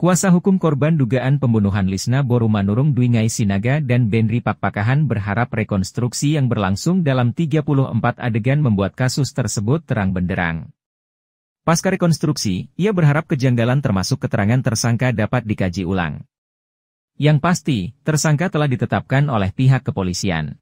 Kuasa hukum korban dugaan pembunuhan Lisna Borumanurung Dwi Ngai Sinaga dan Benri Pakpakahan berharap rekonstruksi yang berlangsung dalam 34 adegan membuat kasus tersebut terang benderang. Pasca rekonstruksi, ia berharap kejanggalan termasuk keterangan tersangka dapat dikaji ulang. Yang pasti, tersangka telah ditetapkan oleh pihak kepolisian.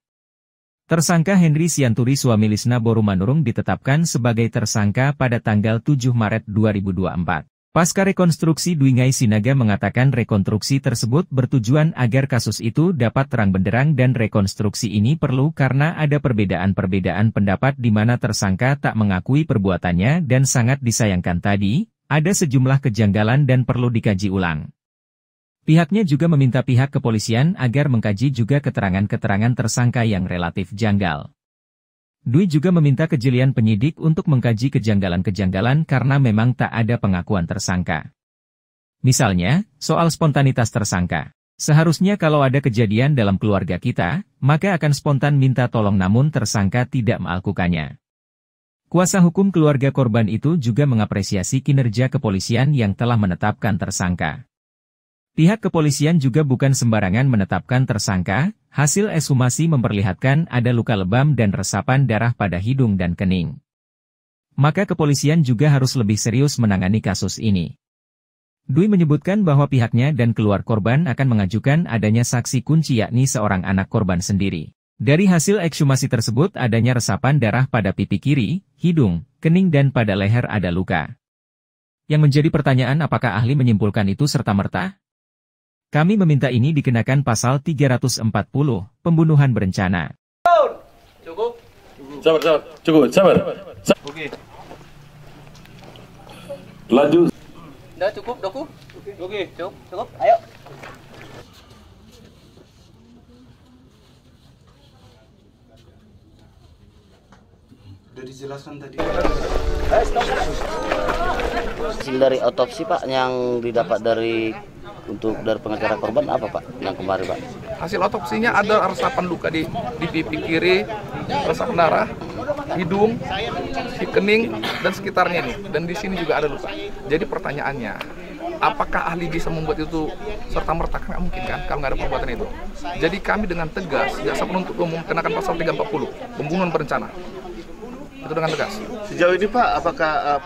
Tersangka Henry Sianturi suami Lisna Borumanurung ditetapkan sebagai tersangka pada tanggal 7 Maret 2024. Pasca rekonstruksi Dwi Ngai Sinaga mengatakan rekonstruksi tersebut bertujuan agar kasus itu dapat terang benderang dan rekonstruksi ini perlu karena ada perbedaan-perbedaan pendapat di mana tersangka tak mengakui perbuatannya dan sangat disayangkan tadi, ada sejumlah kejanggalan dan perlu dikaji ulang. Pihaknya juga meminta pihak kepolisian agar mengkaji juga keterangan-keterangan tersangka yang relatif janggal. Dwi juga meminta kejelian penyidik untuk mengkaji kejanggalan-kejanggalan karena memang tak ada pengakuan tersangka. Misalnya, soal spontanitas tersangka. Seharusnya kalau ada kejadian dalam keluarga kita, maka akan spontan minta tolong namun tersangka tidak melakukannya. Kuasa hukum keluarga korban itu juga mengapresiasi kinerja kepolisian yang telah menetapkan tersangka. Pihak kepolisian juga bukan sembarangan menetapkan tersangka, hasil ekshumasi memperlihatkan ada luka lebam dan resapan darah pada hidung dan kening. Maka kepolisian juga harus lebih serius menangani kasus ini. Dwi menyebutkan bahwa pihaknya dan keluarga korban akan mengajukan adanya saksi kunci yakni seorang anak korban sendiri. Dari hasil ekshumasi tersebut adanya resapan darah pada pipi kiri, hidung, kening dan pada leher ada luka. Yang menjadi pertanyaan apakah ahli menyimpulkan itu serta-merta? Kami meminta ini dikenakan pasal 340, pembunuhan berencana. Cukup. Sabar. Oke. Lanjut. Udah cukup, Doku? Oke. Cukup. Ayo. Udah dijelaskan tadi. Hasil dari otopsi Pak yang didapat dari pengacara korban apa Pak yang kemarin Pak? Hasil otopsinya ada resapan luka di pipi kiri, resapan darah, hidung, si kening dan sekitarnya ini. Dan di sini juga ada luka. Jadi pertanyaannya, apakah ahli bisa membuat itu serta-merta? Nggak mungkin kan kalau nggak ada perbuatan itu. Jadi kami dengan tegas jaksa penuntut umum kenakan pasal 340, pembunuhan berencana. Itu dengan tegas. Sejauh ini Pak, apakah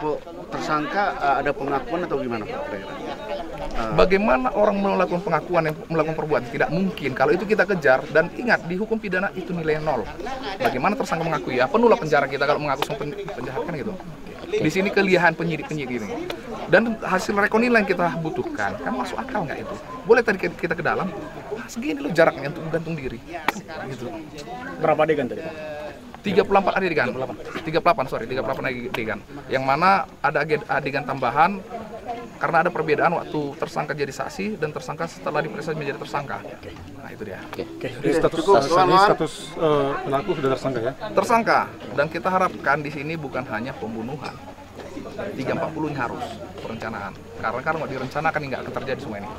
tersangka ada pengakuan atau gimana Pak? Bagaimana orang melakukan pengakuan yang melakukan perbuatan? Tidak mungkin. Kalau itu kita kejar dan ingat di hukum pidana itu nilai 0. Bagaimana tersangka mengakui? Ya penuhlah penjara kita kalau mengaku penjahat kan gitu. Di sini kelihayan penyidik-penyidik ini. Dan hasil rekon yang kita butuhkan kan masuk akal nggak itu? Boleh tadi kita ke dalam, segini loh jaraknya untuk gantung diri. Gitu. Berapa adegan tadi? 34 adegan. 38 adegan. Yang mana ada adegan tambahan karena ada perbedaan waktu tersangka jadi saksi dan tersangka setelah diperiksa menjadi tersangka. Nah itu dia. Jadi status pelaku sudah tersangka ya? Tersangka dan kita harapkan di sini bukan hanya pembunuhan. 340 ini harus perencanaan. Karena kalau nggak direncanakan nggak akan terjadi semua ini.